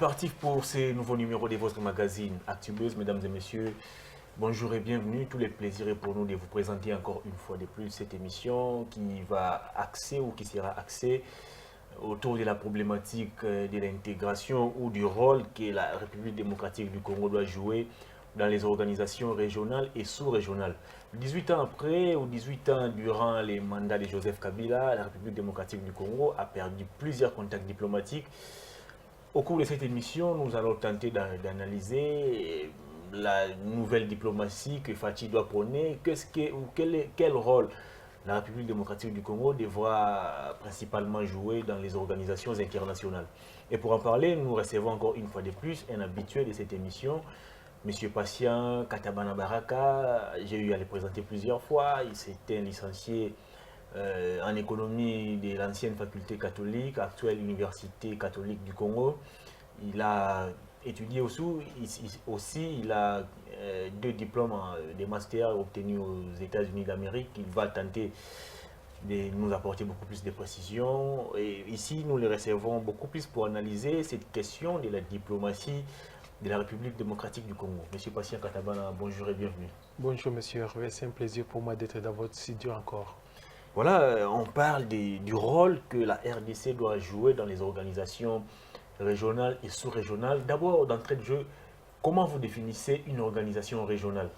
parti pour ce nouveau numéro de votre magazine Actubuzz, mesdames et messieurs. Bonjour et bienvenue. Tous les plaisirs est pour nous de vous présenter encore une fois de plus cette émission qui va axer ou qui sera axée autour de la problématique de l'intégration ou du rôle que la République démocratique du Congo doit jouer dans les organisations régionales et sous-régionales. 18 ans après, ou 18 ans durant les mandats de Joseph Kabila, la République démocratique du Congo a perdu plusieurs contacts diplomatiques. Au cours de cette émission, nous allons tenter d'analyser la nouvelle diplomatie que Fachi doit prôner. Quel rôle la République démocratique du Congo devra principalement jouer dans les organisations internationales. Et pour en parler, nous recevons encore une fois de plus un habitué de cette émission, M. Patient Katabana Baraka. J'ai eu à le présenter plusieurs fois. Il s'était licencié en économie de l'ancienne faculté catholique, actuelle Université catholique du Congo. Il a étudié aussi il a deux diplômes de master obtenus aux États-Unis d'Amérique. Il va tenter de nous apporter beaucoup plus de précisions. Et ici, nous le recevons beaucoup plus pour analyser cette question de la diplomatie de la République démocratique du Congo. Monsieur Patient Katabana, bonjour et bienvenue. Bonjour Monsieur Hervé, c'est un plaisir pour moi d'être dans votre studio encore. Voilà, on parle du rôle que la RDC doit jouer dans les organisations régionales et sous-régionales. D'abord, d'entrée de jeu, comment vous définissez une organisation régionale?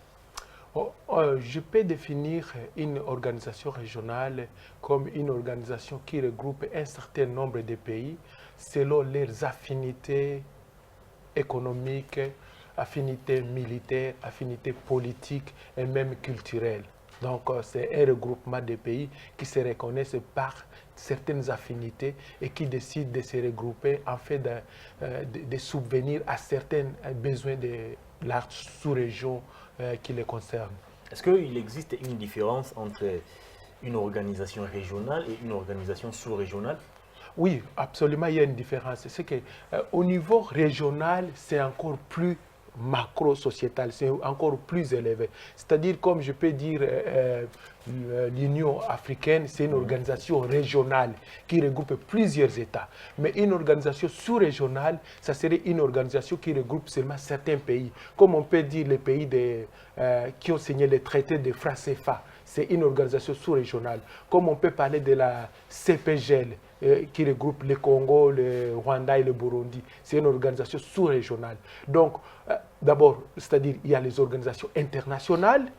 Je peux définir une organisation régionale comme une organisation qui regroupe un certain nombre de pays selon leurs affinités économiques, affinités militaires, affinités politiques et même culturelles. Donc, c'est un regroupement de pays qui se reconnaissent par certaines affinités et qui décident de se regrouper en fait de subvenir à certains besoins de la sous-région qui les concerne. Est-ce qu'il existe une différence entre une organisation régionale et une organisation sous-régionale? Oui, absolument, il y a une différence. C'est qu'au niveau régional, c'est encore plus macro-sociétal, c'est encore plus élevé. C'est-à-dire, comme je peux dire, l'Union africaine, c'est une organisation régionale qui regroupe plusieurs États. Mais une organisation sous-régionale, ça serait une organisation qui regroupe seulement certains pays. Comme on peut dire les pays qui ont signé les traités de francs CFA, c'est une organisation sous-régionale. Comme on peut parler de la CPGL, qui regroupe le Congo, le Rwanda et le Burundi. C'est une organisation sous-régionale. Donc, d'abord, c'est-à-dire il y a les organisations internationales,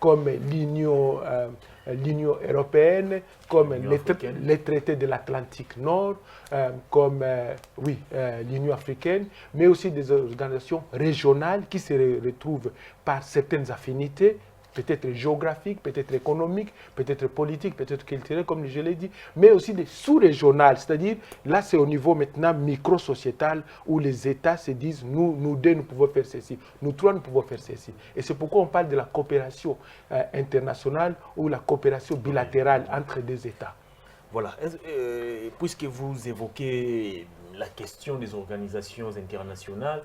comme l'Union européenne, comme les traités de l'Atlantique Nord, comme l'Union africaine, mais aussi des organisations régionales qui se retrouvent par certaines affinités, peut-être géographique, peut-être économique, peut-être politique, peut-être culturel, comme je l'ai dit, mais aussi des sous-régionales, c'est-à-dire, là, c'est au niveau maintenant micro-sociétal où les États se disent, nous deux, nous pouvons faire ceci, nous trois, nous pouvons faire ceci. Et c'est pourquoi on parle de la coopération internationale ou la coopération bilatérale entre des États. Voilà, puisque vous évoquez la question des organisations internationales,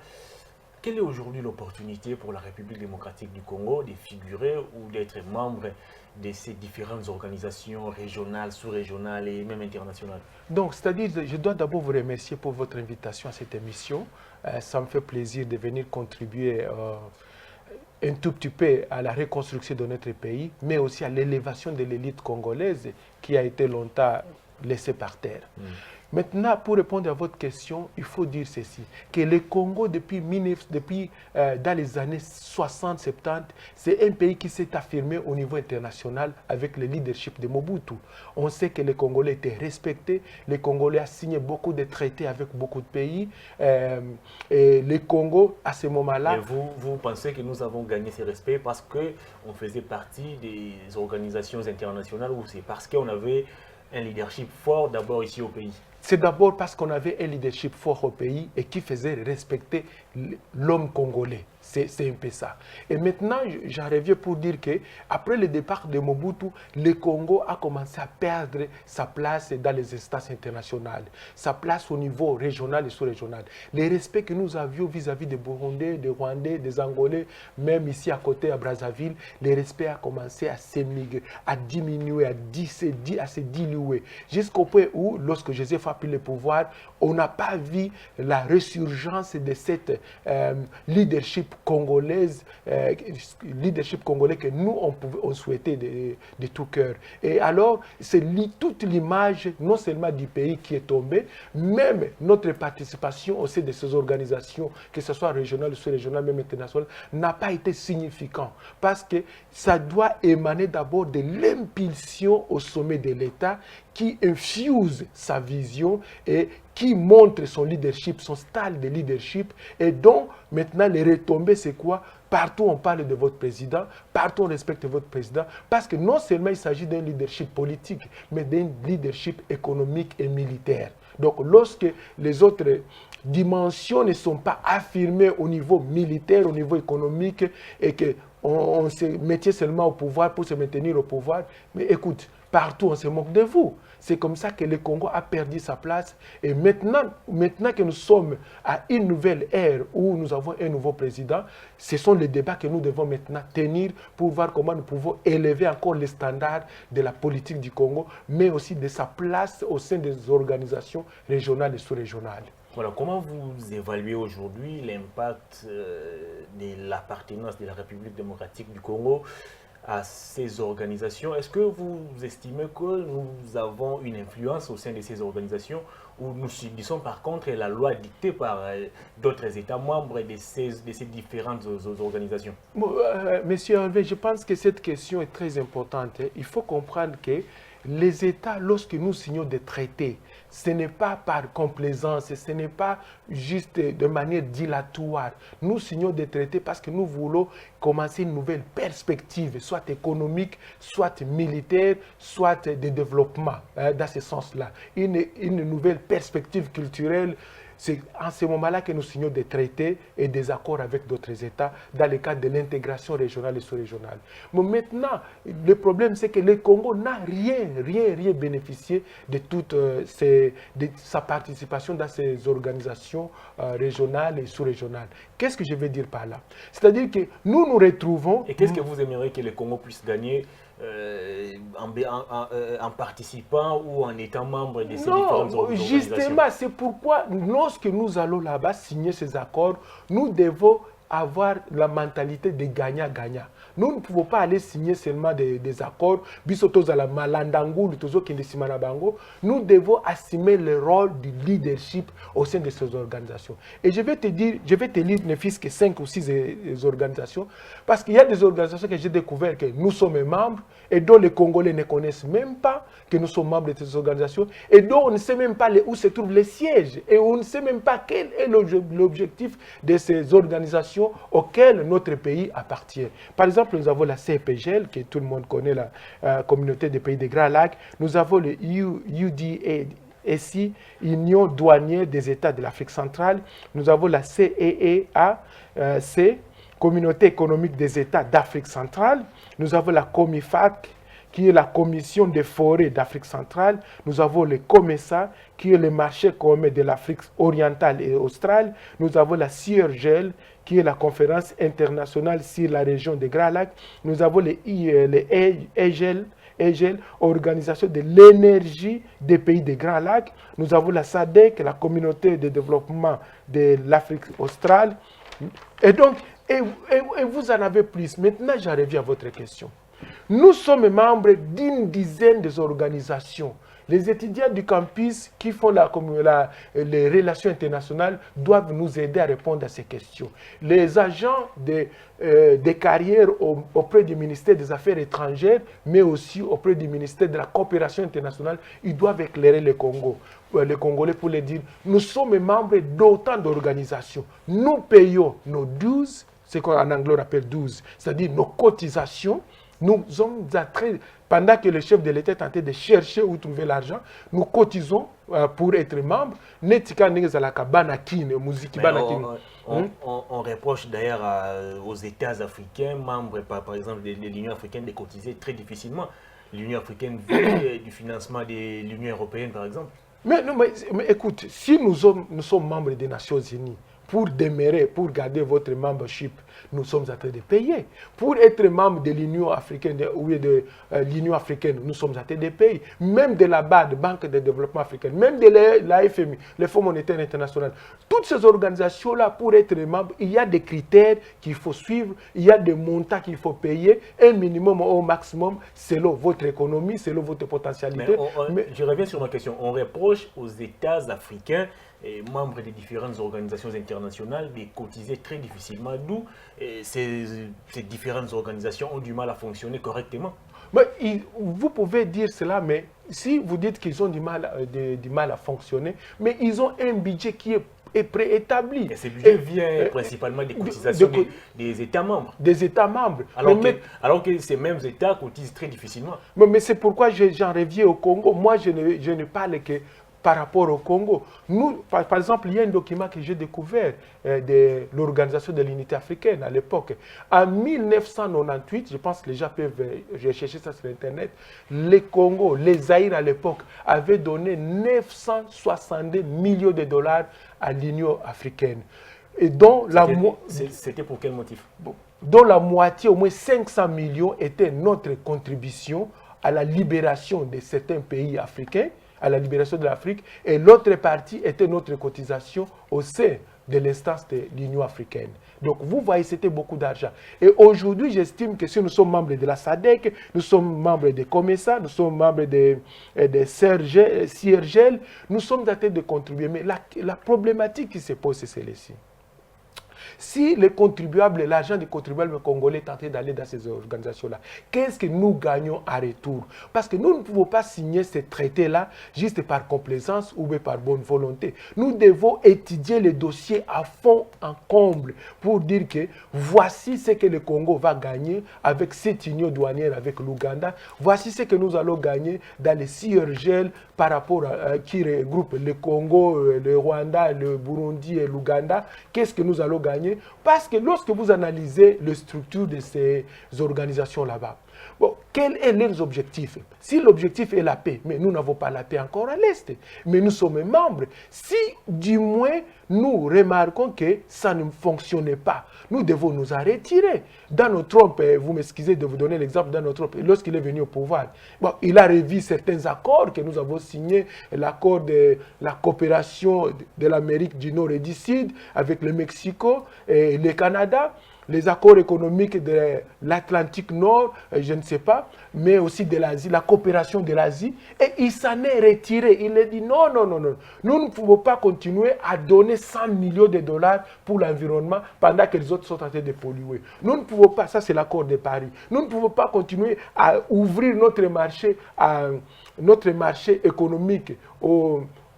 quelle est aujourd'hui l'opportunité pour la République démocratique du Congo de figurer ou d'être membre de ces différentes organisations régionales, sous-régionales et même internationales? Donc, c'est-à-dire, je dois d'abord vous remercier pour votre invitation à cette émission. Ça me fait plaisir de venir contribuer un tout petit peu à la reconstruction de notre pays, mais aussi à l'élévation de l'élite congolaise qui a été longtemps laissée par terre. Maintenant, pour répondre à votre question, il faut dire ceci, que le Congo, depuis dans les années 60-70, c'est un pays qui s'est affirmé au niveau international avec le leadership de Mobutu. On sait que les Congolais étaient respectés, les Congolais ont signé beaucoup de traités avec beaucoup de pays, et le Congo, à ce moment-là... Et vous pensez que nous avons gagné ce respect parce qu'on faisait partie des organisations internationales ou c'est parce qu'on avait un leadership fort d'abord ici au pays? C'est d'abord parce qu'on avait un leadership fort au pays et qui faisait respecter l'homme congolais. C'est un peu ça. Et maintenant, j'en reviens pour dire que après le départ de Mobutu, le Congo a commencé à perdre sa place dans les instances internationales, sa place au niveau régional et sous-régional. Le respect que nous avions vis-à-vis des Burundais, des Rwandais, des Angolais, même ici à côté à Brazzaville, le respect a commencé à s'émigrer, à diminuer, à se diluer, jusqu'au point où, lorsque Joseph a pris le pouvoir, on n'a pas vu la résurgence de cette leadership congolaise, leadership congolais que nous, on souhaitait de tout cœur. Et alors, c'est toute l'image, non seulement du pays qui est tombé, même notre participation au sein de ces organisations, que ce soit régionales, sous-régionales, même internationales, n'a pas été significant. Parce que ça doit émaner d'abord de l'impulsion au sommet de l'État qui infuse sa vision et qui montre son leadership, son style de leadership. Et donc, maintenant, les retombées, c'est quoi? Partout, on parle de votre président, partout, on respecte votre président, parce que non seulement il s'agit d'un leadership politique, mais d'un leadership économique et militaire. Donc, lorsque les autres dimensions ne sont pas affirmées au niveau militaire, au niveau économique, et qu'on se mettait seulement au pouvoir pour se maintenir au pouvoir, mais écoute, partout, on se moque de vous. C'est comme ça que le Congo a perdu sa place. Et maintenant que nous sommes à une nouvelle ère où nous avons un nouveau président, ce sont les débats que nous devons maintenant tenir pour voir comment nous pouvons élever encore les standards de la politique du Congo, mais aussi de sa place au sein des organisations régionales et sous-régionales. Voilà, comment vous évaluez aujourd'hui l'impact de l'appartenance de la République démocratique du Congo à ces organisations? Est-ce que vous estimez que nous avons une influence au sein de ces organisations ou nous subissons par contre la loi dictée par d'autres États membres de ces différentes organisations? Monsieur Hervé, je pense que cette question est très importante. Il faut comprendre que les États, lorsque nous signons des traités, ce n'est pas par complaisance, ce n'est pas juste de manière dilatoire. Nous signons des traités parce que nous voulons commencer une nouvelle perspective, soit économique, soit militaire, soit de développement, dans ce sens-là. Une nouvelle perspective culturelle. C'est en ce moment-là que nous signons des traités et des accords avec d'autres États dans le cadre de l'intégration régionale et sous-régionale. Mais maintenant, le problème, c'est que le Congo n'a rien bénéficié de toute de sa participation dans ces organisations régionales et sous-régionales. Qu'est-ce que je veux dire par là? C'est-à-dire que nous nous retrouvons... Et qu'est-ce que vous aimeriez que le Congo puisse gagner en participant ou en étant membre de ces différentes organisations? Justement, c'est pourquoi lorsque nous allons là-bas signer ces accords, nous devons avoir la mentalité de gagnant-gagnant. Nous ne pouvons pas aller signer seulement des accords. Nous devons assumer le rôle du leadership au sein de ces organisations. Et je vais te lire ne fût-ce que 5 ou 6 organisations, parce qu'il y a des organisations que j'ai découvert que nous sommes membres et dont les Congolais ne connaissent même pas que nous sommes membres de ces organisations et dont on ne sait même pas où se trouvent les sièges et on ne sait même pas quel est l'objectif de ces organisations auxquelles notre pays appartient. Par exemple, nous avons la CEPGL, que tout le monde connaît, la communauté des pays des Grands Lacs. Nous avons le UDAC, Union douanière des États de l'Afrique centrale. Nous avons la CEEA, Communauté économique des États d'Afrique centrale. Nous avons la COMIFAC, qui est la Commission des forêts d'Afrique centrale. Nous avons le COMESA, qui est le marché commun de l'Afrique orientale et australe. Nous avons la CIRGEL, qui est la conférence internationale sur la région des Grands Lacs. Nous avons le EGEL, Organisation de l'énergie des pays des Grands Lacs. Nous avons la SADC, la Communauté de développement de l'Afrique australe. Et donc, et vous en avez plus. Maintenant, j'en reviens à votre question. Nous sommes membres d'une dizaine d'organisations. Les étudiants du campus qui font les relations internationales doivent nous aider à répondre à ces questions. Les agents des carrières auprès du ministère des Affaires étrangères, mais aussi auprès du ministère de la coopération internationale, ils doivent éclairer le Congo. Les Congolais pour les dire, nous sommes membres d'autant d'organisations. Nous payons nos 12, ce qu'en anglais on appelle 12, c'est-à-dire nos cotisations. Nous sommes pendant que le chef de l'État est en train de chercher où trouver l'argent, nous cotisons pour être membres. On reproche d'ailleurs aux États africains, membres par exemple de l'Union africaine, de cotiser très difficilement. L'Union africaine veut du financement de l'Union européenne, par exemple. Mais écoute, si nous sommes membres des Nations Unies, pour demeurer, pour garder votre membership, nous sommes en train de payer. Pour être membre de l'Union africaine, l'Union africaine, nous sommes en train de payer. Même de la BAD, Banque de développement africaine, même de la FMI, le Fonds monétaire international. Toutes ces organisations-là, pour être membre, il y a des critères qu'il faut suivre, il y a des montants qu'il faut payer, un minimum au maximum, selon votre économie, selon votre potentialité. Mais je reviens sur ma question. On reproche aux États africains, membres des différentes organisations internationales, de cotiser très difficilement, d'où ces différentes organisations ont du mal à fonctionner correctement. Mais vous pouvez dire cela, mais si vous dites qu'ils ont du mal à fonctionner, mais ils ont un budget qui est préétabli. Et ce budget vient principalement des cotisations des États membres. Des États membres. Alors que ces mêmes États cotisent très difficilement. Mais c'est pourquoi j'en reviens au Congo. Moi, je ne parle que par rapport au Congo. Nous, par exemple, il y a un document que j'ai découvert de l'Organisation de l'Unité africaine à l'époque. En 1998, je pense que les gens peuvent rechercher ça sur Internet, les Congo, les Zaïre à l'époque, avaient donné 962 millions de dollars à l'Union africaine. Et dont c'était pour quel motif? Dont la moitié, au moins 500 millions, était notre contribution à la libération de certains pays africains, à la libération de l'Afrique, et l'autre partie était notre cotisation au sein de l'instance de l'Union africaine. Donc vous voyez, c'était beaucoup d'argent. Et aujourd'hui, j'estime que si nous sommes membres de la SADC, nous sommes membres de COMESA, nous sommes membres de CIRGL, nous sommes en train de contribuer. Mais la problématique qui se pose, c'est celle-ci. Si les contribuables, l'argent des contribuables congolais est en train d'aller dans ces organisations-là, qu'est-ce que nous gagnons en retour? Parce que nous ne pouvons pas signer ces traités-là juste par complaisance ou par bonne volonté. Nous devons étudier les dossiers à fond en comble pour dire que voici ce que le Congo va gagner avec cette union douanière avec l'Ouganda. Voici ce que nous allons gagner dans les CIRGL par rapport à qui regroupe le Congo, le Rwanda, le Burundi et l'Ouganda. Qu'est-ce que nous allons gagner? Parce que lorsque vous analysez les structures de ces organisations là-bas, bon, quels sont leurs objectifs? Si l'objectif est la paix, mais nous n'avons pas la paix encore à l'Est, mais nous sommes membres. Si du moins nous remarquons que ça ne fonctionnait pas, nous devons nous en retirer. Donald Trump, vous m'excusez de vous donner l'exemple de Donald Trump, lorsqu'il est venu au pouvoir, bon, il a revu certains accords que nous avons signés, l'accord de la coopération de l'Amérique du Nord et du Sud avec le Mexique et le Canada, les accords économiques de l'Atlantique Nord, je ne sais pas, mais aussi de l'Asie, la coopération de l'Asie. Et il s'en est retiré. Il a dit non, non, non, non. Nous ne pouvons pas continuer à donner 100 millions de dollars pour l'environnement pendant que les autres sont en train de polluer. Nous ne pouvons pas, ça c'est l'accord de Paris, nous ne pouvons pas continuer à ouvrir notre marché économique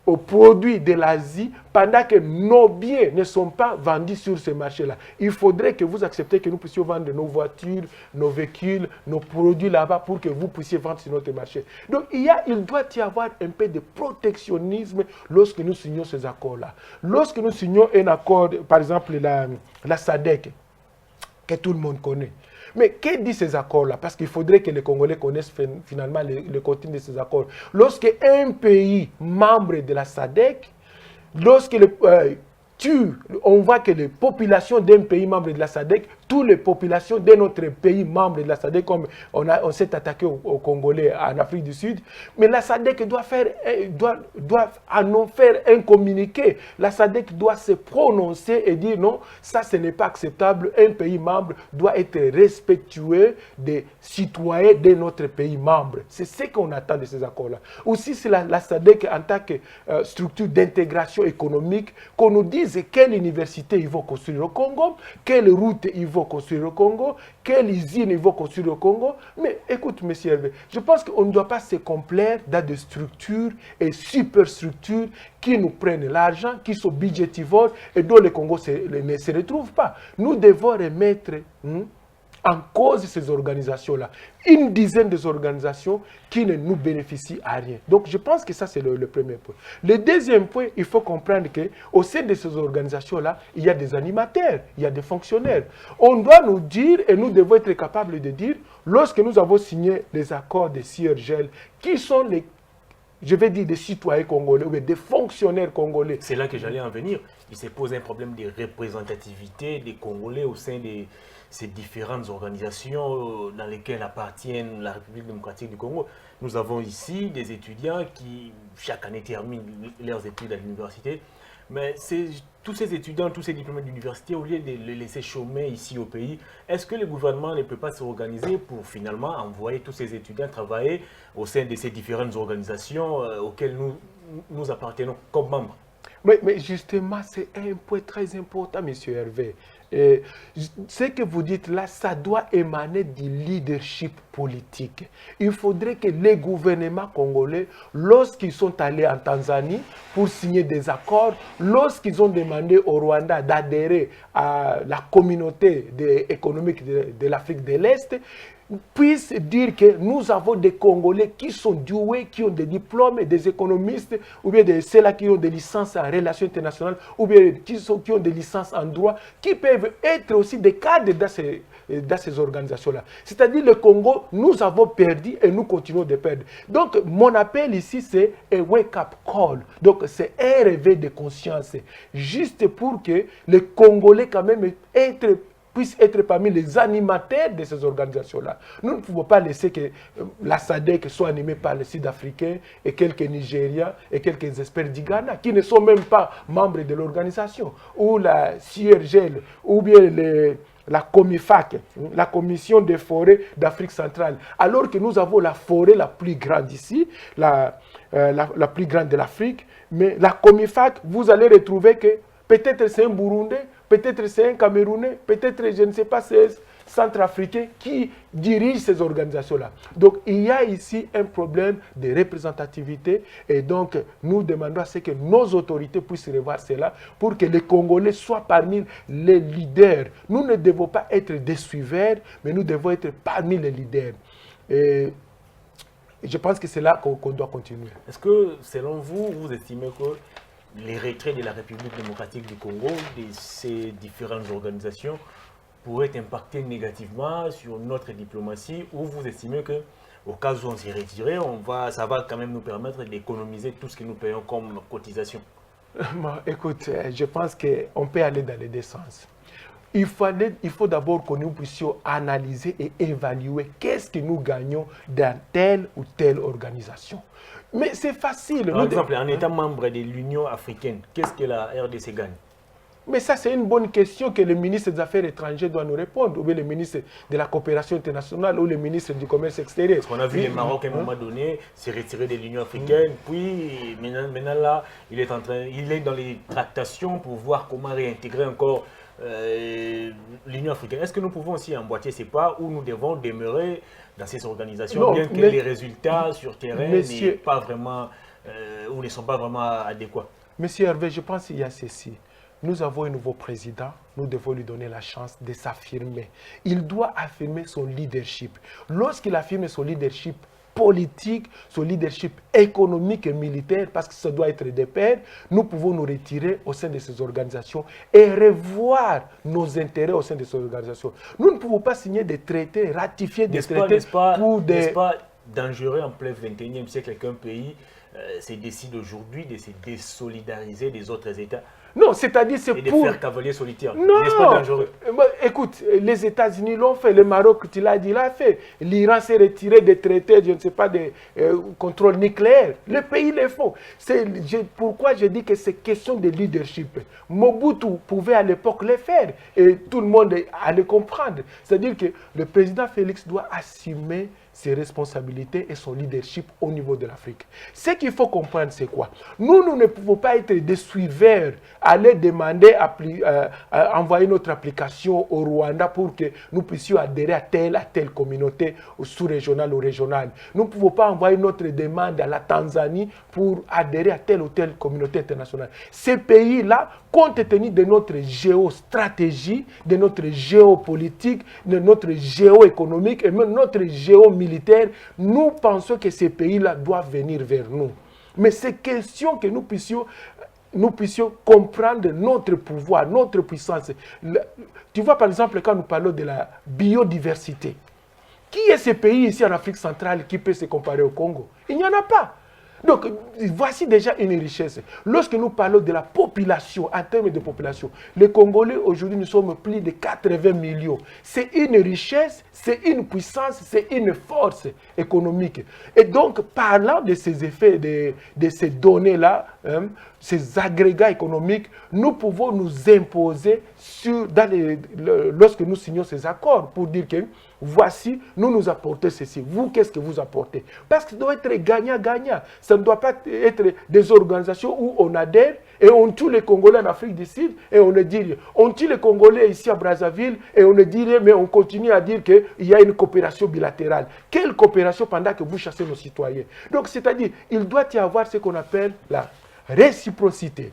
aux produits de l'Asie pendant que nos biens ne sont pas vendus sur ce marché-là. Il faudrait que vous acceptiez que nous puissions vendre nos voitures, nos véhicules, nos produits là-bas pour que vous puissiez vendre sur notre marché. Donc il doit y avoir un peu de protectionnisme lorsque nous signons ces accords-là. Lorsque nous signons un accord, par exemple la SADC, que tout le monde connaît. Mais que dit ces accords-là? Parce qu'il faudrait que les Congolais connaissent finalement le contenu de ces accords. Lorsque un pays membre de la SADC, lorsque on voit que les populations d'un pays membre de la SADC, toutes les populations de notre pays membre de la SADC, comme on s'est attaqué aux Congolais en Afrique du Sud, mais la SADC doit en faire un communiqué. La SADC doit se prononcer et dire non, ça ce n'est pas acceptable. Un pays membre doit être respectueux des citoyens de notre pays membre. C'est ce qu'on attend de ces accords-là. Aussi, c'est la SADC en tant que structure d'intégration économique, qu'on nous dise quelle université ils vont construire au Congo, quelle route ils vont construire au Congo, quelle usine ils vont construire au Congo. Mais écoute, M. Hervé, je pense qu'on ne doit pas se complaire dans des structures et superstructures qui nous prennent l'argent, qui sont budgétivores et dont le Congo ne se retrouve pas. Nous devons remettre en cause ces organisations-là. Une dizaine d'organisations qui ne nous bénéficient à rien. Donc, je pense que ça, c'est le premier point. Le deuxième point, il faut comprendre qu'au sein de ces organisations-là, il y a des animateurs, il y a des fonctionnaires. On doit nous dire, et nous devons être capables de dire, lorsque nous avons signé les accords de CIRGL, qui sont les, je vais dire, des citoyens congolais ou des fonctionnaires congolais. C'est là que j'allais en venir. Il se pose un problème de représentativité des Congolais au sein de ces différentes organisations dans lesquelles appartiennent la République démocratique du Congo. Nous avons ici des étudiants qui, chaque année, terminent leurs études à l'université. Mais tous ces étudiants, tous ces diplômés d'université, au lieu de les laisser chômer ici au pays, est-ce que le gouvernement ne peut pas s'organiser pour finalement envoyer tous ces étudiants travailler au sein de ces différentes organisations auxquelles nous appartenons comme membres? Mais justement, c'est un point très important, M. Hervé. Ce que vous dites là, ça doit émaner du leadership politique. Il faudrait que les gouvernements congolais, lorsqu'ils sont allés en Tanzanie pour signer des accords, lorsqu'ils ont demandé au Rwanda d'adhérer à la communauté économique de l'Afrique de l'Est, puissent dire que nous avons des Congolais qui sont doués, qui ont des diplômes, des économistes, ou bien ceux-là qui ont des licences en relations internationales, ou bien qui ont des licences en droit, qui peuvent être aussi des cadres dans ces organisations-là. C'est-à-dire le Congo, nous avons perdu et nous continuons de perdre. Donc, mon appel ici, c'est un wake-up call. Donc, c'est un réveil de conscience, juste pour que les Congolais, quand même, puissent être parmi les animateurs de ces organisations-là. Nous ne pouvons pas laisser que la SADC soit animée par les Sud-Africains et quelques Nigériens et quelques experts du Ghana qui ne sont même pas membres de l'organisation, ou la CIRGL, ou bien la COMIFAC, la Commission des forêts d'Afrique centrale, alors que nous avons la forêt la plus grande ici, la plus grande de l'Afrique, mais la COMIFAC, vous allez retrouver que peut-être c'est un Burundais, peut-être c'est un Camerounais, peut-être, je ne sais pas, c'est Centrafricain qui dirige ces organisations-là. Donc, il y a ici un problème de représentativité et donc, nous demandons à ce que nos autorités puissent revoir cela pour que les Congolais soient parmi les leaders. Nous ne devons pas être des suiveurs, mais nous devons être parmi les leaders. Et je pense que c'est là qu'on doit continuer. Est-ce que, selon vous, vous estimez que les retraits de la République démocratique du Congo, de ces différentes organisations, pourraient impacter négativement sur notre diplomatie, ou vous estimez que, au cas où on s'est retiré, ça va quand même nous permettre d'économiser tout ce que nous payons comme cotisation? Écoute, je pense qu'on peut aller dans les deux sens. Il faut d'abord que nous puissions analyser et évaluer qu'est-ce que nous gagnons dans telle ou telle organisation. Mais c'est facile. Par exemple, en étant membre de l'Union africaine, qu'est-ce que la RDC gagne? Mais ça, c'est une bonne question que le ministre des Affaires étrangères doit nous répondre, ou bien le ministre de la Coopération internationale, ou le ministre du Commerce extérieur. Parce qu'on a vu le Maroc à un moment donné s'est retiré de l'Union africaine, puis maintenant là, il est dans les tractations pour voir comment réintégrer encore l'Union africaine. Est-ce que nous pouvons aussi emboîter ces pas où nous devons demeurer dans ces organisations, non, bien que les résultats sur terrain ne sont pas vraiment adéquats? Monsieur Hervé, je pense qu'il y a ceci. Nous avons un nouveau président, nous devons lui donner la chance de s'affirmer. Il doit affirmer son leadership. Lorsqu'il affirme son leadership politique, son leadership économique et militaire, parce que ça doit être des pairs, nous pouvons nous retirer au sein de ces organisations et revoir nos intérêts au sein de ces organisations. Nous ne pouvons pas signer des traités, ratifier des traités pour des... N'est-ce pas dangereux en plein 21e siècle qu'un pays se décide aujourd'hui de se désolidariser des autres États? Non, c'est-à-dire c'est pour... de faire cavalier solitaire. Non, n'est-ce pas dangereux? Écoute, les États-Unis l'ont fait, le Maroc, tu l'as dit, l'a fait. L'Iran s'est retiré des traités, je ne sais pas, de contrôle nucléaire. Les pays le font. Pourquoi je dis que c'est question de leadership. Mobutu pouvait à l'époque le faire et tout le monde allait comprendre. C'est-à-dire que le président Félix doit assumer ses responsabilités et son leadership au niveau de l'Afrique. Ce qu'il faut comprendre, c'est quoi? Nous ne pouvons pas être des suiveurs, aller demander à envoyer notre application au Rwanda pour que nous puissions adhérer à telle communauté sous-régionale ou régionale. Nous ne pouvons pas envoyer notre demande à la Tanzanie pour adhérer à telle ou telle communauté internationale. Ces pays-là, compte tenu de notre géostratégie, de notre géopolitique, de notre géoéconomique et même notre géomilitaire, nous pensons que ces pays-là doivent venir vers nous. Mais c'est question que nous puissions comprendre notre pouvoir, notre puissance. Tu vois, par exemple, quand nous parlons de la biodiversité, qui est ce pays ici en Afrique centrale qui peut se comparer au Congo? Il n'y en a pas. Donc, voici déjà une richesse. Lorsque nous parlons de la population, en termes de population, les Congolais, aujourd'hui, nous sommes plus de 80 millions. C'est une richesse, c'est une puissance, c'est une force économique. Et donc, parlant de ces effets, de ces données-là, ces agrégats économiques, nous pouvons nous imposer lorsque nous signons ces accords pour dire que voici, nous apportons ceci. Vous, qu'est-ce que vous apportez? Parce que ça doit être gagnant-gagnant. Ça ne doit pas être des organisations où on adhère et on tue les Congolais en Afrique du Sud et on ne dit rien. On tue les Congolais ici à Brazzaville et on ne dit rien, mais on continue à dire qu'il y a une coopération bilatérale. Quelle coopération pendant que vous chassez nos citoyens? Donc, c'est-à-dire, il doit y avoir ce qu'on appelle la réciprocité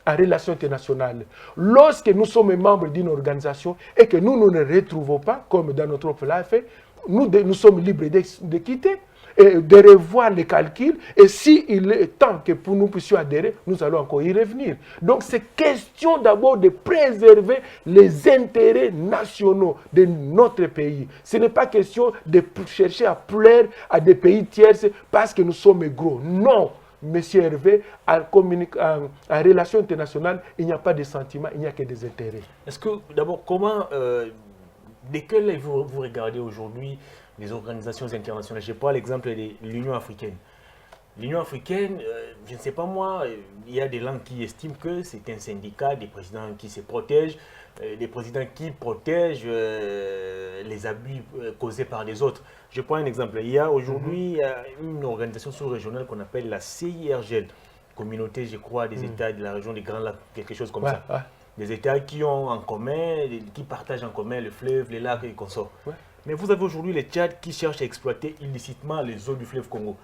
en relations internationales. Lorsque nous sommes membres d'une organisation et que nous ne retrouvons pas, comme dans notre plan fait, nous sommes libres de quitter et de revoir les calculs. Et s'il est temps que pour nous puissions adhérer, nous allons encore y revenir. Donc c'est question d'abord de préserver les intérêts nationaux de notre pays. Ce n'est pas question de chercher à plaire à des pays tierces parce que nous sommes gros. Non. Monsieur Hervé, en relation internationale, il n'y a pas de sentiments, il n'y a que des intérêts. Est-ce que, d'abord, comment, de quel œil vous regardez aujourd'hui les organisations internationales? Je prends l'exemple de l'Union africaine. L'Union africaine, je ne sais pas moi, il y a des langues qui estiment que c'est un syndicat, des présidents qui se protègent, des présidents qui protègent les abus causés par les autres. Je prends un exemple. Il y a aujourd'hui une organisation sous-régionale qu'on appelle la CIRGL, communauté, je crois, des États de la région des Grands Lacs, quelque chose comme ça. Ouais. Des États qui ont en commun, qui partagent en commun le fleuve, les lacs et consorts. Ouais. Mais vous avez aujourd'hui les Tchad qui cherchent à exploiter illicitement les eaux du fleuve Congo.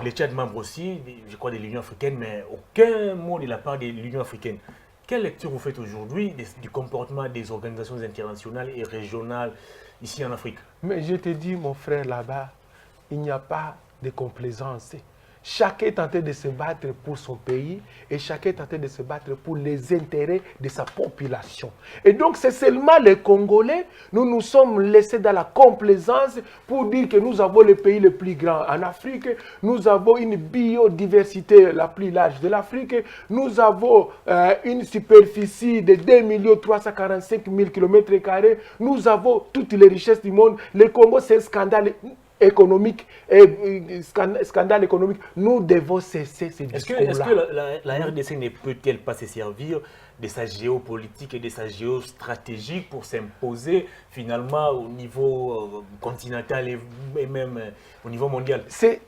Les Tchad membres aussi, je crois, de l'Union africaine, mais aucun mot de la part de l'Union africaine. Quelle lecture vous faites aujourd'hui du comportement des organisations internationales et régionales ici en Afrique? Mais je te dis, mon frère, là-bas, il n'y a pas de complaisance. Chacun est en train de se battre pour son pays et chacun est en train de se battre pour les intérêts de sa population. Et donc, c'est seulement les Congolais, nous nous sommes laissés dans la complaisance pour dire que nous avons le pays le plus grand en Afrique, nous avons une biodiversité la plus large de l'Afrique, nous avons une superficie de 2 345 000 km², nous avons toutes les richesses du monde. Le Congo, c'est un scandale économique et scandale économique. Nous devons cesser ces discours-là. Est-ce que la RDC ne peut-elle pas se servir de sa géopolitique et de sa géostratégie pour s'imposer finalement au niveau continental et même au niveau mondial? C'est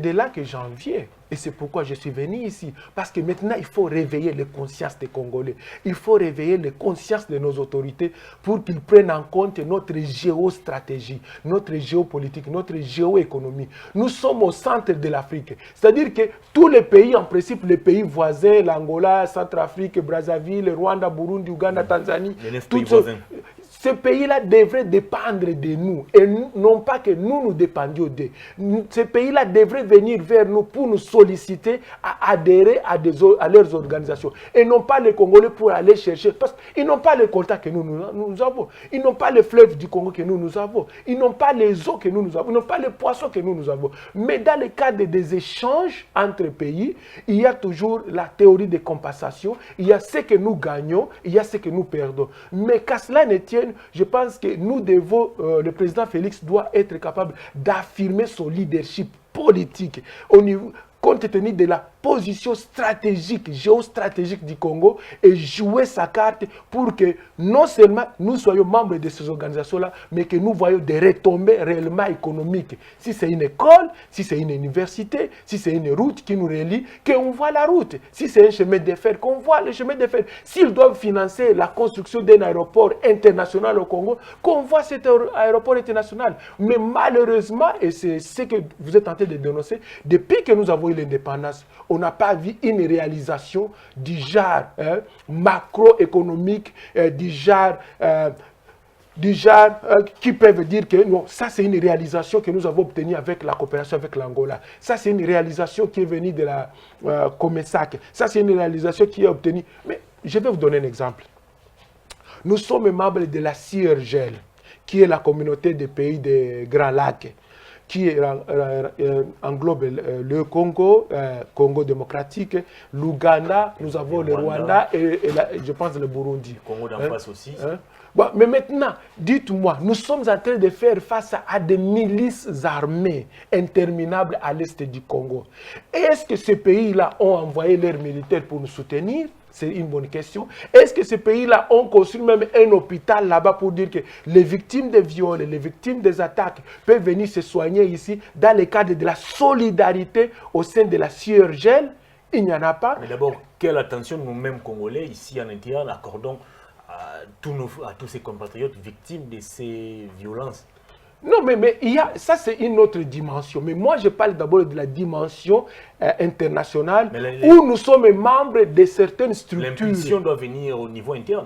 de là que j'en viens. Et c'est pourquoi je suis venu ici. Parce que maintenant, il faut réveiller les consciences des Congolais. Il faut réveiller les consciences de nos autorités pour qu'ils prennent en compte notre géostratégie, notre géopolitique, notre géoéconomie. Nous sommes au centre de l'Afrique. C'est-à-dire que tous les pays, en principe, les pays voisins, l'Angola, Centrafrique, Brazzaville, Rwanda, Burundi, Ouganda, Tanzanie, les 9 pays voisins. Ces pays-là devraient dépendre de nous et non pas que nous dépendions d'eux. Ces pays-là devraient venir vers nous pour nous solliciter à adhérer à leurs organisations. Et non pas les Congolais pour aller chercher. Parce qu'ils n'ont pas les contacts que nous avons. Ils n'ont pas les fleuves du Congo que nous avons. Ils n'ont pas les eaux que nous avons. Ils n'ont pas les poissons que nous avons. Mais dans le cadre des échanges entre pays, il y a toujours la théorie de compensation. Il y a ce que nous gagnons, il y a ce que nous perdons. Mais qu'à cela ne tienne, je pense que nous devons, le président Félix doit être capable d'affirmer son leadership politique au niveau, compte tenu de la position stratégique, géostratégique du Congo et jouer sa carte pour que non seulement nous soyons membres de ces organisations-là, mais que nous voyons des retombées réellement économiques. Si c'est une école, si c'est une université, si c'est une route qui nous relie, qu'on voit la route. Si c'est un chemin de fer, qu'on voit le chemin de fer. S'ils doivent financer la construction d'un aéroport international au Congo, qu'on voit cet aéroport international. Mais malheureusement, et c'est ce que vous êtes en train de dénoncer, depuis que nous avons eu l'indépendance, on n'a pas vu une réalisation du genre macroéconomique, du genre qui peuvent dire que non, ça c'est une réalisation que nous avons obtenue avec la coopération avec l'Angola. Ça c'est une réalisation qui est venue de la Comessac. Ça c'est une réalisation qui est obtenue. Mais je vais vous donner un exemple. Nous sommes membres de la CIRGL, qui est la communauté des pays des Grands Lacs, qui englobe le Congo, Congo démocratique, l'Ouganda, nous avons le Rwanda et je pense le Burundi. Le Congo d'en face aussi. Bon, mais maintenant, dites-moi, nous sommes en train de faire face à des milices armées interminables à l'est du Congo. Est-ce que ces pays-là ont envoyé leurs militaires pour nous soutenir? C'est une bonne question. Est-ce que ces pays-là ont construit même un hôpital là-bas pour dire que les victimes des viols, les victimes des attaques peuvent venir se soigner ici dans le cadre de la solidarité au sein de la CIRGL? Il n'y en a pas. Mais d'abord, quelle attention nous-mêmes Congolais, ici en intérieur, accordons à tous ces compatriotes victimes de ces violences? Non, mais ça c'est une autre dimension. Mais moi je parle d'abord de la dimension internationale où nous sommes membres de certaines structures. L'impulsion doit venir au niveau interne.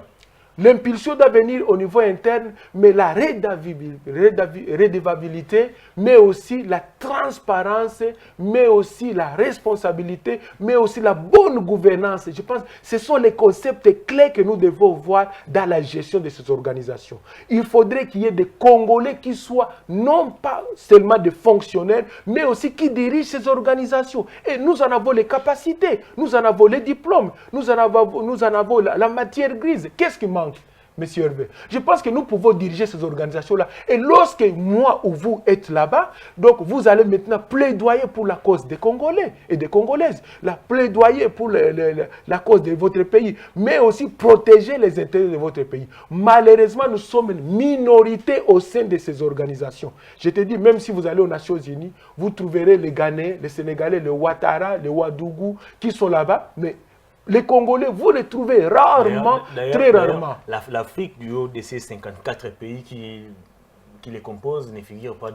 L'impulsion doit venir au niveau interne, mais la redevabilité, mais aussi la transparence, mais aussi la responsabilité, mais aussi la bonne gouvernance. Je pense que ce sont les concepts clés que nous devons voir dans la gestion de ces organisations. Il faudrait qu'il y ait des Congolais qui soient non pas seulement des fonctionnaires, mais aussi qui dirigent ces organisations. Et nous en avons les capacités, nous en avons les diplômes, nous en avons la matière grise. Qu'est-ce qui manque? Monsieur Hervé, je pense que nous pouvons diriger ces organisations-là. Et lorsque moi ou vous êtes là-bas, donc vous allez maintenant plaidoyer pour la cause des Congolais et des Congolaises, plaidoyer pour la cause de votre pays, mais aussi protéger les intérêts de votre pays. Malheureusement, nous sommes une minorité au sein de ces organisations. Je te dis, même si vous allez aux Nations Unies, vous trouverez les Ghanais, les Sénégalais, les Ouattara, les Ouadougou qui sont là-bas, mais les Congolais, vous les trouvez rarement, très rarement. L'Afrique, du haut de ces 54 pays qui les composent, ne figure pas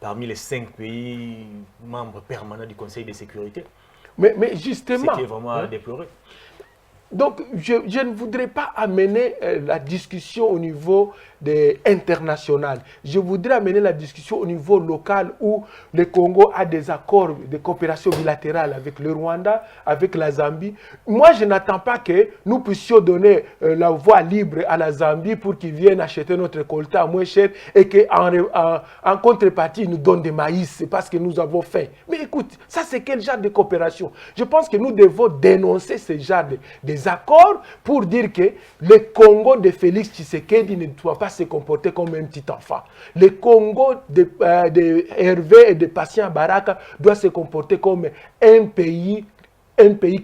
parmi les 5 pays membres permanents du Conseil de sécurité. Mais justement... Ce qui est vraiment à déplorer. Donc, je ne voudrais pas amener la discussion au niveau international. Je voudrais amener la discussion au niveau local où le Congo a des accords de coopération bilatérale avec le Rwanda, avec la Zambie. Moi, je n'attends pas que nous puissions donner la voie libre à la Zambie pour qu'ils viennent acheter notre colta moins cher et qu'en contrepartie, ils nous donnent des maïs. C'est parce que nous avons faim. Mais écoute, ça c'est quel genre de coopération? Je pense que nous devons dénoncer ce genre des accords pour dire que le Congo de Félix Tshisekedi ne doit pas se comporter comme un petit enfant. Le Congo de Hervé et de Patient Baraka doit se comporter comme un pays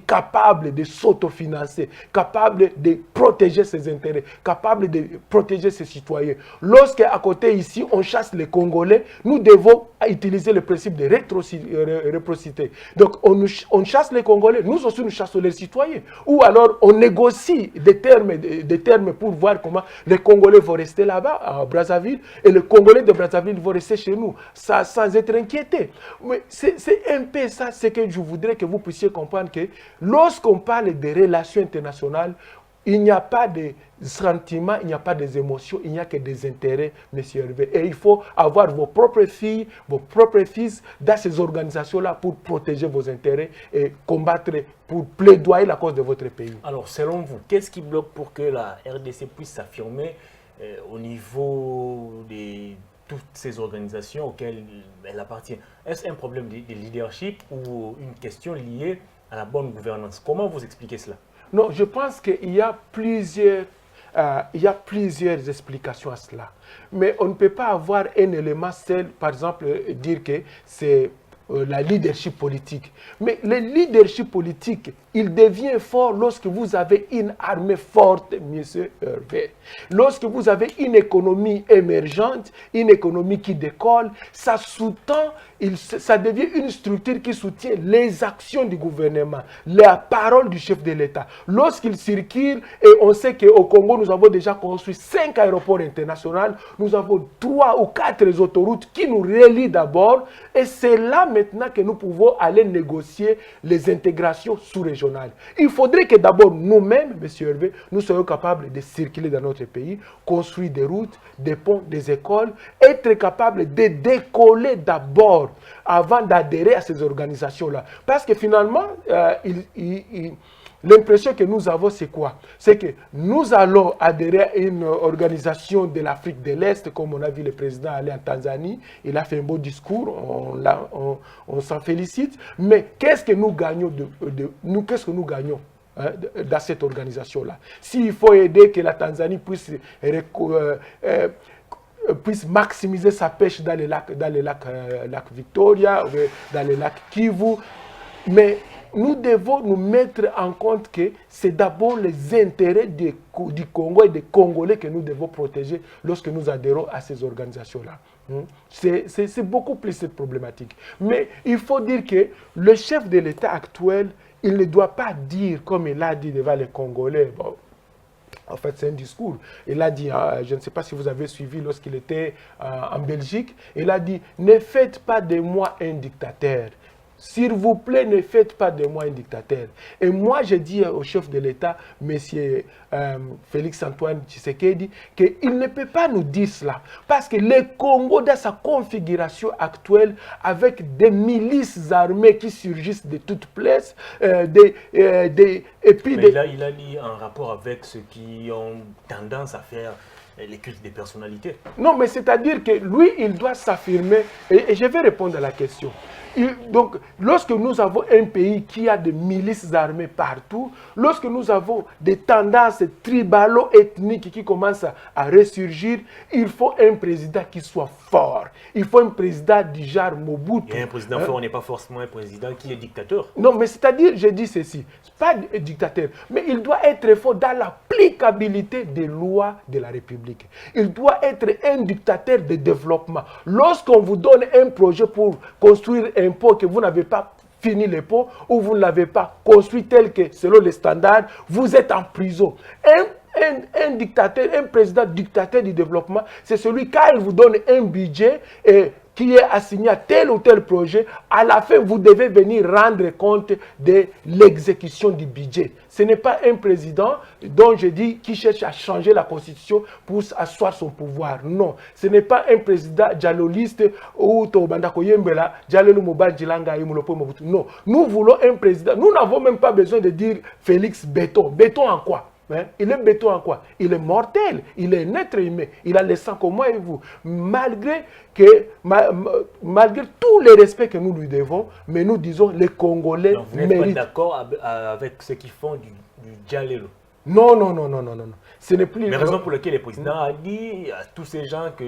capable de s'autofinancer, capable de protéger ses intérêts, capable de protéger ses citoyens. Lorsque à côté ici, on chasse les Congolais, nous devons utiliser le principe de réciprocité. Donc on chasse les Congolais, nous aussi nous chassons les citoyens. Ou alors on négocie des termes pour voir comment les Congolais vont rester là-bas, à Brazzaville, et les Congolais de Brazzaville vont rester chez nous, sans être inquiétés. Mais c'est un peu ça, c'est que je voudrais que vous puissiez comprendre que lorsqu'on parle des relations internationales, il n'y a pas de sentiments, il n'y a pas des émotions, il n'y a que des intérêts, monsieur Hervé. Et il faut avoir vos propres filles, vos propres fils dans ces organisations-là pour protéger vos intérêts et combattre, pour plaidoyer la cause de votre pays. Alors, selon vous, qu'est-ce qui bloque pour que la RDC puisse s'affirmer au niveau de toutes ces organisations auxquelles elle appartient? Est-ce un problème de leadership ou une question liée à la bonne gouvernance? Comment vous expliquez cela? Non, je pense qu'il y a plusieurs explications à cela. Mais on ne peut pas avoir un élément seul, par exemple, dire que c'est la leadership politique. Mais le leadership politique, il devient fort lorsque vous avez une armée forte, monsieur Hervé. Lorsque vous avez une économie émergente, une économie qui décolle, ça sous-tend, ça devient une structure qui soutient les actions du gouvernement, la parole du chef de l'État. Lorsqu'il circule, et on sait qu'au Congo, nous avons déjà construit 5 aéroports internationaux, nous avons 3 ou 4 autoroutes qui nous relient d'abord, et c'est là maintenant que nous pouvons aller négocier les intégrations sous-régionales. Il faudrait que d'abord nous-mêmes, M. Hervé, nous soyons capables de circuler dans notre pays, construire des routes, des ponts, des écoles, être capables de décoller d'abord avant d'adhérer à ces organisations-là. Parce que finalement, l'impression que nous avons, c'est quoi? C'est que nous allons adhérer à une organisation de l'Afrique de l'Est, comme on a vu le président aller en Tanzanie. Il a fait un beau discours, on s'en félicite. Mais qu'est-ce que nous gagnons qu'est-ce que nous gagnons dans cette organisation-là? S'il faut aider que la Tanzanie puisse maximiser sa pêche dans les lacs Victoria, dans les lacs Kivu. Mais nous devons nous mettre en compte que c'est d'abord les intérêts du Congo et des Congolais que nous devons protéger lorsque nous adhérons à ces organisations-là. C'est beaucoup plus cette problématique. Mais il faut dire que le chef de l'État actuel, il ne doit pas dire, comme il a dit devant les Congolais, bon, en fait, c'est un discours. Il a dit, je ne sais pas si vous avez suivi lorsqu'il était en Belgique, il a dit, ne faites pas de moi un dictateur. S'il vous plaît, ne faites pas de moi un dictateur. Et moi, je dis au chef de l'État, M. Félix-Antoine Tshisekedi, qu'il ne peut pas nous dire cela. Parce que le Congo, dans sa configuration actuelle, avec des milices armées qui surgissent de toutes places, là, il a mis en rapport avec ceux qui ont tendance à faire les cultes des personnalités. Non, mais c'est-à-dire que lui, il doit s'affirmer. Et je vais répondre à la question. Donc, lorsque nous avons un pays qui a des milices armées partout, lorsque nous avons des tendances tribalo-ethniques qui commencent à ressurgir, il faut un président qui soit fort. Il faut un président du genre Mobutu. Et un président fort n'est pas forcément un président qui est dictateur. Non, mais c'est-à-dire, je dis ceci, pas un dictateur, mais il doit être fort dans l'applicabilité des lois de la République. Il doit être un dictateur de développement. Lorsqu'on vous donne un projet pour construire un pont que vous n'avez pas fini le pont ou vous ne l'avez pas construit tel que selon les standards, vous êtes en prison. Un dictateur, un président dictateur du développement, c'est celui quand il vous donne un budget qui est assigné à tel ou tel projet, à la fin, vous devez venir rendre compte de l'exécution du budget. Ce n'est pas un président dont je dis qui cherche à changer la constitution pour asseoir son pouvoir. Non, ce n'est pas un président dialoliste ou Tobandakoyembela, Dialolo Mobanjilanga et Moulopo Mobutu. Non, nous voulons un président. Nous n'avons même pas besoin de dire Félix Béton. Béton en quoi? Il est béton en quoi? Il est mortel, il est un être humain, il a le sang comme moi et vous. Malgré tous les respects que nous lui devons, mais nous disons les Congolais donc, vous n'êtes pas d'accord avec ceux qui font du dialélo? Non. Ce n'est plus... La raison pour laquelle le président a dit à tous ces gens que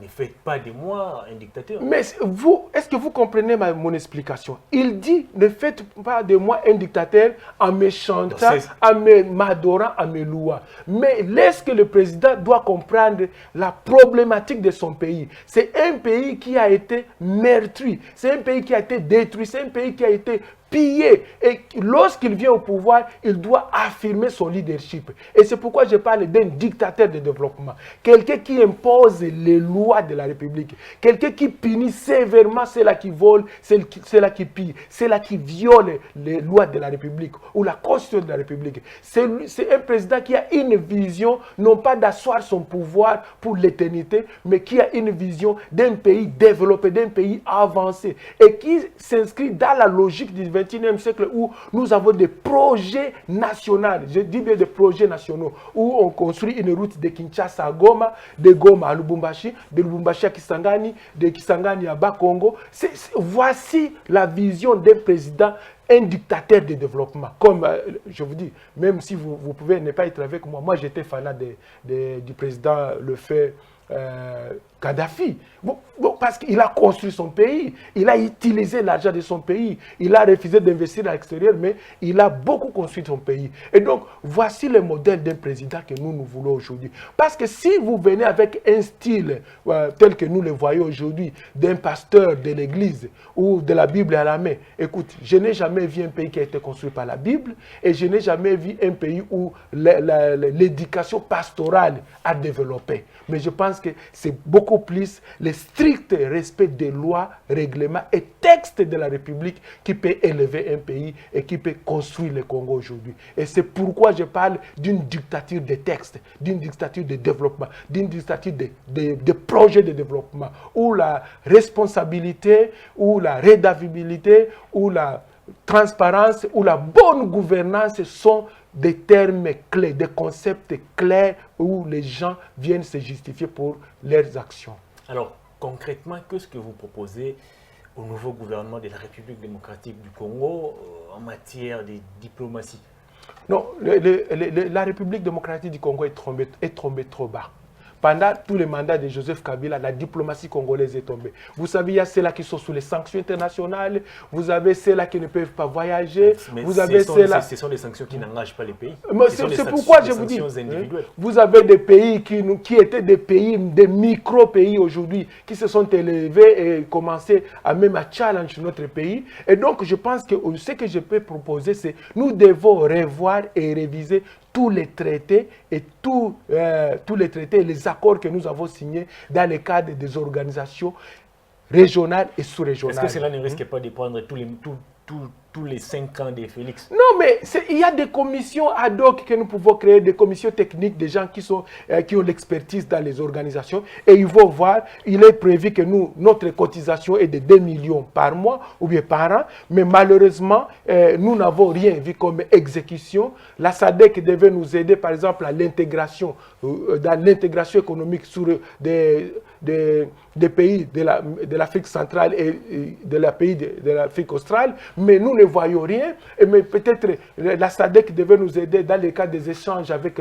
ne faites pas de moi un dictateur. Mais vous, est-ce que vous comprenez mon explication? Il dit, ne faites pas de moi un dictateur en me chantant, en m'adorant, en me louant. Mais est-ce que le président doit comprendre la problématique de son pays? C'est un pays qui a été meurtri, c'est un pays qui a été détruit, c'est un pays qui a été pillé. Et lorsqu'il vient au pouvoir, il doit affirmer son leadership. Et c'est pourquoi je parle d'un dictateur de développement. Quelqu'un qui impose les lois de la République. Quelqu'un qui punit sévèrement ceux-là qui volent, ceux-là qui pillent, ceux-là qui violent les lois de la République ou la Constitution de la République. C'est un président qui a une vision, non pas d'asseoir son pouvoir pour l'éternité, mais qui a une vision d'un pays développé, d'un pays avancé et qui s'inscrit dans la logique du XXIe siècle où nous avons des projets nationaux, je dis bien des projets nationaux, où on construit une route de Kinshasa à Goma, de Goma à Lubumbashi, de Lubumbashi à Kisangani, de Kisangani à Bas-Congo. Voici la vision d'un président, un dictateur de développement. Comme je vous dis, même si vous pouvez ne pas être avec moi, moi j'étais fanat du président Kadhafi. Parce qu'il a construit son pays, il a utilisé l'argent de son pays, il a refusé d'investir à l'extérieur, mais il a beaucoup construit son pays. Et donc, voici le modèle d'un président que nous voulons aujourd'hui. Parce que si vous venez avec un style tel que nous le voyons aujourd'hui, d'un pasteur de l'église ou de la Bible à la main, écoute, je n'ai jamais vu un pays qui a été construit par la Bible et je n'ai jamais vu un pays où l'éducation pastorale a développé. Mais je pense que c'est beaucoup plus le strict respect des lois, règlements et textes de la République qui peut élever un pays et qui peut construire le Congo aujourd'hui. Et c'est pourquoi je parle d'une dictature de textes, d'une dictature de développement, d'une dictature de projets de développement, où la responsabilité, où la rédavabilité, où la transparence, où la bonne gouvernance sont des termes clés, des concepts clairs où les gens viennent se justifier pour leurs actions. Alors, concrètement, qu'est-ce que vous proposez au nouveau gouvernement de la République démocratique du Congo en matière de diplomatie? Non, la République démocratique du Congo est tombée trop bas. Pendant tous les mandats de Joseph Kabila, la diplomatie congolaise est tombée. Vous savez, il y a ceux-là qui sont sous les sanctions internationales, vous avez ceux-là qui ne peuvent pas voyager, mais vous avez ceux-là... Ce sont des sanctions qui n'engagent pas les pays. C'est pourquoi je vous dis, vous avez des pays qui étaient des pays, des micro-pays aujourd'hui, qui se sont élevés et commencé à même à challenger notre pays. Et donc, je pense que ce que je peux proposer, c'est nous devons revoir et réviser tous les traités et tous les traités et les accords que nous avons signés dans le cadre des organisations régionales et sous-régionales. Est-ce que cela ne risque pas de prendre tous les 5 ans de Félix? Non, mais il y a des commissions ad hoc que nous pouvons créer, des commissions techniques, des gens qui ont l'expertise dans les organisations. Et ils vont voir, il est prévu que notre cotisation est de 2 millions par mois ou bien par an. Mais malheureusement, nous n'avons rien vu comme exécution. La SADC devait nous aider, par exemple, à l'intégration, dans l'intégration économique sur des pays de l'Afrique centrale et de l'Afrique australe. Mais nous ne voyons rien, mais peut-être la SADC devait nous aider dans le cadre des échanges avec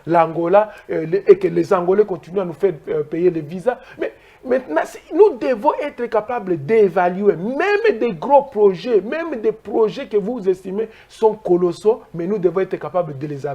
l'Angola et que les Angolais continuent à nous faire payer les visas. Mais maintenant, nous devons être capables d'évaluer, même des gros projets, même des projets que vous estimez sont colossaux, mais nous devons être capables de les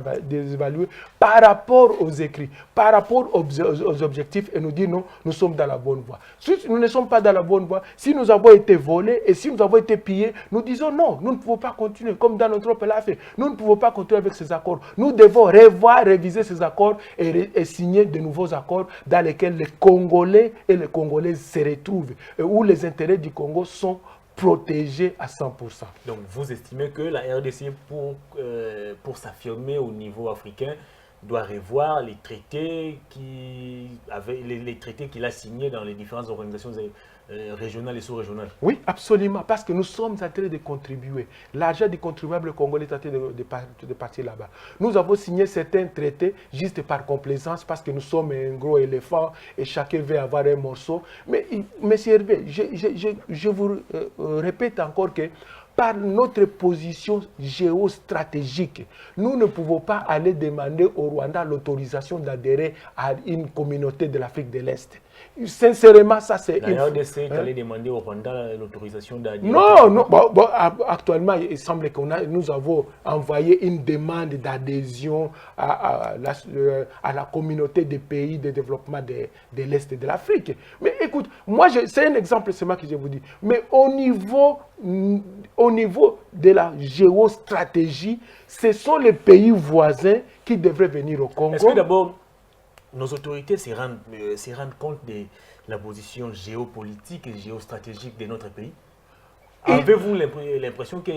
évaluer par rapport aux écrits, par rapport aux objectifs et nous dire non, nous sommes dans la bonne voie. Si nous ne sommes pas dans la bonne voie, si nous avons été volés et si nous avons été pillés, nous disons non, nous ne pouvons pas continuer comme dans notre pays l'a fait. Nous ne pouvons pas continuer avec ces accords. Nous devons revoir, réviser ces accords et signer de nouveaux accords dans lesquels les Congolais et les Congolaises se retrouvent et où les intérêts du Congo sont protégés à 100%. Donc vous estimez que la RDC, pour s'affirmer au niveau africain, doit revoir les traités qu'il a signés dans les différentes organisations régionales et sous-régionales? Oui, absolument, parce que nous sommes en train de contribuer. L'argent du contribuable congolais est en train de partir là-bas. Nous avons signé certains traités juste par complaisance, parce que nous sommes un gros éléphant et chacun veut avoir un morceau. Mais, monsieur Hervé, je vous répète encore que par notre position géostratégique, nous ne pouvons pas aller demander au Rwanda l'autorisation d'adhérer à une communauté de l'Afrique de l'Est. Sincèrement, ça c'est... La RDC est allée demander au Rwanda l'autorisation d'adhérer. Non, actuellement, il semble que nous avons envoyé une demande d'adhésion à la communauté des pays de développement de l'Est de l'Afrique. Mais écoute, moi, c'est un exemple seulement que je vous dis. Mais au niveau de la géostratégie, ce sont les pays voisins qui devraient venir au Congo. Est-ce que d'abord, nos autorités se rendent compte de la position géopolitique et géostratégique de notre pays? Avez-vous l'impression que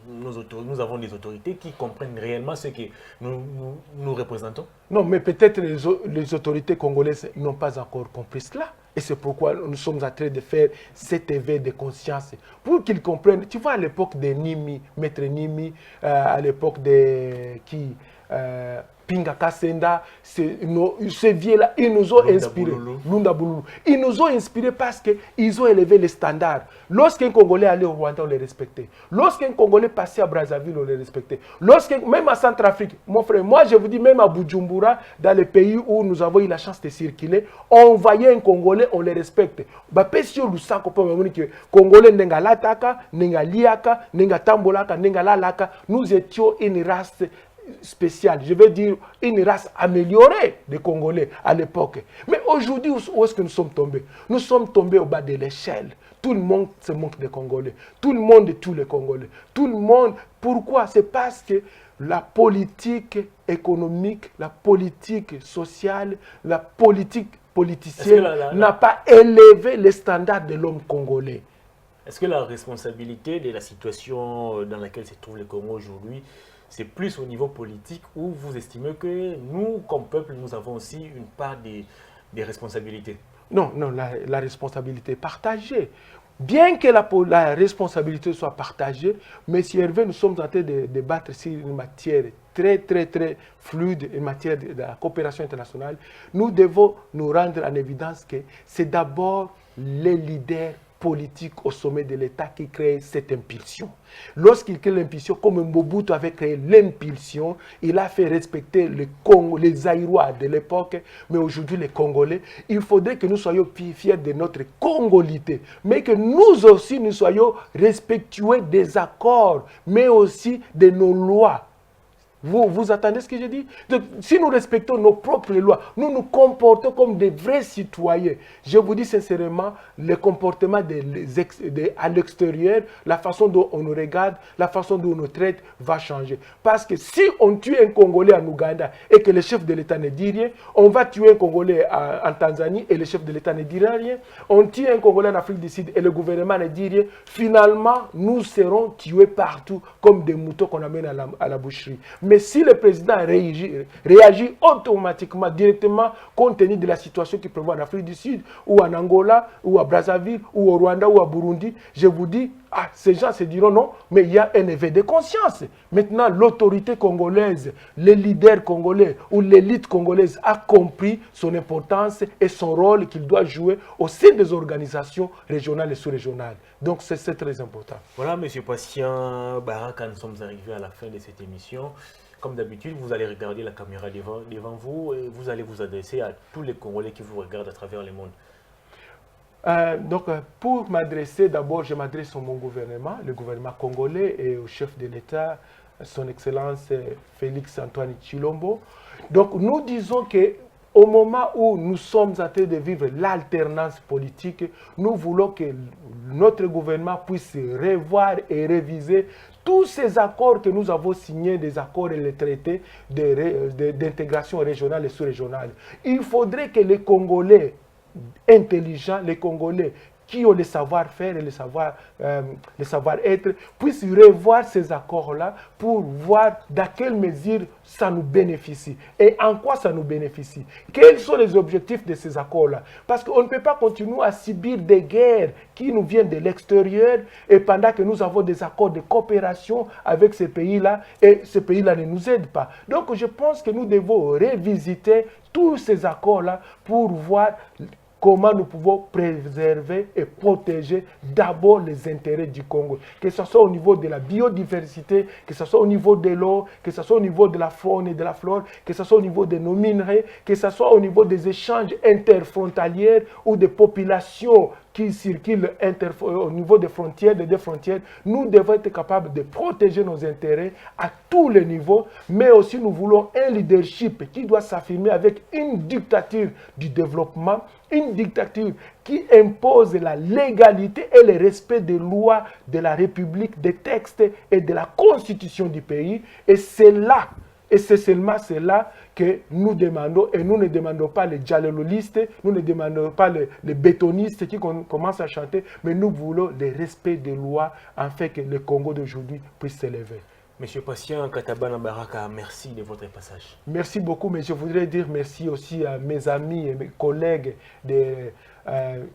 nous avons des autorités qui comprennent réellement ce que nous représentons? Non, mais peut-être les autorités congolaises n'ont pas encore compris cela. Et c'est pourquoi nous sommes en train de faire cet éveil de conscience pour qu'ils comprennent. Tu vois, à l'époque de Nimi, Maître Nimi, à l'époque de Pinga Kasenda, ces vieux-là, ils nous ont inspirés. Lunda Bululu. Ils nous ont inspirés parce qu'ils ont élevé les standards. Lorsqu'un Congolais allait au Rwanda, on les respectait. Lorsqu'un Congolais passait à Brazzaville, on les respectait. Même à Centrafrique, mon frère, moi je vous dis, même à Bujumbura, dans les pays où nous avons eu la chance de circuler, on voyait un Congolais, on les respecte. Congolais nenga lataka, nenga liaka, nenga tambolaka, nenga lalaka, nous étions une race spéciale, je veux dire une race améliorée des Congolais à l'époque. Mais aujourd'hui, où est-ce que nous sommes tombés? Nous sommes tombés au bas de l'échelle. Tout le monde se moque des Congolais. Tout le monde et tous les Congolais. Tout le monde. Pourquoi? C'est parce que la politique économique, la politique sociale, la politique politicienne n'a pas élevé les standards de l'homme congolais. Est-ce que la responsabilité de la situation dans laquelle se trouve le Congo aujourd'hui, c'est plus au niveau politique où vous estimez que nous, comme peuple, nous avons aussi une part des responsabilités? Non, la responsabilité est partagée. Bien que la responsabilité soit partagée, M. Hervé, nous sommes en train de débattre sur une matière très fluide, une matière de la coopération internationale. Nous devons nous rendre en évidence que c'est d'abord les leaders politiques au sommet de l'État qui créent cette impulsion. Lorsqu'il crée l'impulsion, comme Mobutu avait créé l'impulsion, il a fait respecter les Zaïrois de l'époque, mais aujourd'hui les Congolais. Il faudrait que nous soyons fiers de notre congolité, mais que nous aussi nous soyons respectueux des accords, mais aussi de nos lois. Vous attendez ce que je dis? Donc, si nous respectons nos propres lois, nous nous comportons comme des vrais citoyens. Je vous dis sincèrement, le comportement à l'extérieur, la façon dont on nous regarde, la façon dont on nous traite va changer. Parce que si on tue un Congolais en Ouganda et que le chef de l'État ne dit rien, on va tuer un Congolais en Tanzanie et le chef de l'État ne dira rien. On tue un Congolais en Afrique du Sud et le gouvernement ne dit rien. Finalement, nous serons tués partout comme des moutons qu'on amène à la boucherie. Mais si le président réagit automatiquement, directement, compte tenu de la situation qui prévoit en Afrique du Sud, ou en Angola, ou à Brazzaville, ou au Rwanda, ou à Burundi, je vous dis, ces gens se diront non, mais il y a un éveil de conscience. Maintenant, l'autorité congolaise, les leaders congolais ou l'élite congolaise a compris son importance et son rôle qu'il doit jouer au sein des organisations régionales et sous-régionales. Donc, c'est très important. Voilà, M. Patient Baraka, nous sommes arrivés à la fin de cette émission. Comme d'habitude, vous allez regarder la caméra devant vous et vous allez vous adresser à tous les Congolais qui vous regardent à travers le monde. Pour m'adresser, d'abord, je m'adresse à mon gouvernement, le gouvernement congolais et au chef de l'État, son Excellence Félix Antoine Tshilombo. Donc, nous disons qu'au moment où nous sommes en train de vivre l'alternance politique, nous voulons que notre gouvernement puisse revoir et réviser tous ces accords que nous avons signés, des accords et les traités d'intégration régionale et sous-régionale. Il faudrait que les Congolais intelligents, les Congolais qui ont le savoir-faire et le savoir-être, puissent revoir ces accords-là pour voir dans quelle mesure ça nous bénéficie et en quoi ça nous bénéficie. Quels sont les objectifs de ces accords-là? Parce qu'on ne peut pas continuer à subir des guerres qui nous viennent de l'extérieur et pendant que nous avons des accords de coopération avec ces pays-là et ces pays-là ne nous aident pas. Donc je pense que nous devons revisiter tous ces accords-là pour voir comment nous pouvons préserver et protéger d'abord les intérêts du Congo. Que ce soit au niveau de la biodiversité, que ce soit au niveau de l'eau, que ce soit au niveau de la faune et de la flore, que ce soit au niveau de nos minerais, que ce soit au niveau des échanges interfrontaliers ou des populations qui circulent au niveau des frontières, des deux frontières. Nous devons être capables de protéger nos intérêts à tous les niveaux, mais aussi nous voulons un leadership qui doit s'affirmer avec une dictature du développement, une dictature qui impose la légalité et le respect des lois de la République, des textes et de la constitution du pays. Et c'est là, et c'est seulement cela que nous demandons, et nous ne demandons pas les dialoguistes, nous ne demandons pas les bétonistes qui commencent à chanter, mais nous voulons le respect des lois afin que le Congo d'aujourd'hui puisse s'élever. Monsieur Patient Katabana Baraka, merci de votre passage. Merci beaucoup, mais je voudrais dire merci aussi à mes amis et mes collègues de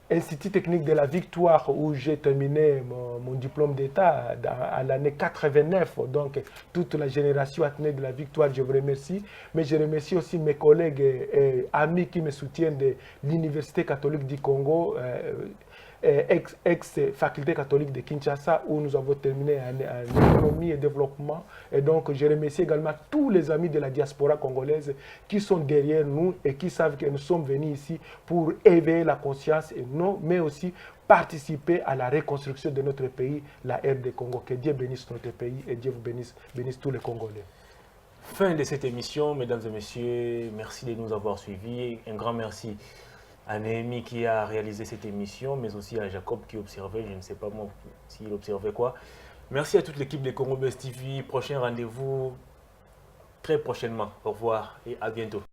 l'Institut technique de la Victoire où j'ai terminé mon diplôme d'État à l'année 89. Donc, toute la génération attenée de la Victoire, je vous remercie. Mais je remercie aussi mes collègues et amis qui me soutiennent de l'Université catholique du Congo. Ex-faculté catholique de Kinshasa où nous avons terminé en économie et développement. Et donc, je remercie également tous les amis de la diaspora congolaise qui sont derrière nous et qui savent que nous sommes venus ici pour éveiller la conscience, et non, mais aussi participer à la reconstruction de notre pays, la RD Congo. Que Dieu bénisse notre pays et Dieu vous bénisse tous les Congolais. Fin de cette émission, mesdames et messieurs. Merci de nous avoir suivis. Un grand merci à Néhémie qui a réalisé cette émission, mais aussi à Jacob qui observait, je ne sais pas moi s'il observait quoi. Merci à toute l'équipe de Congo Best TV. Prochain rendez-vous très prochainement. Au revoir et à bientôt.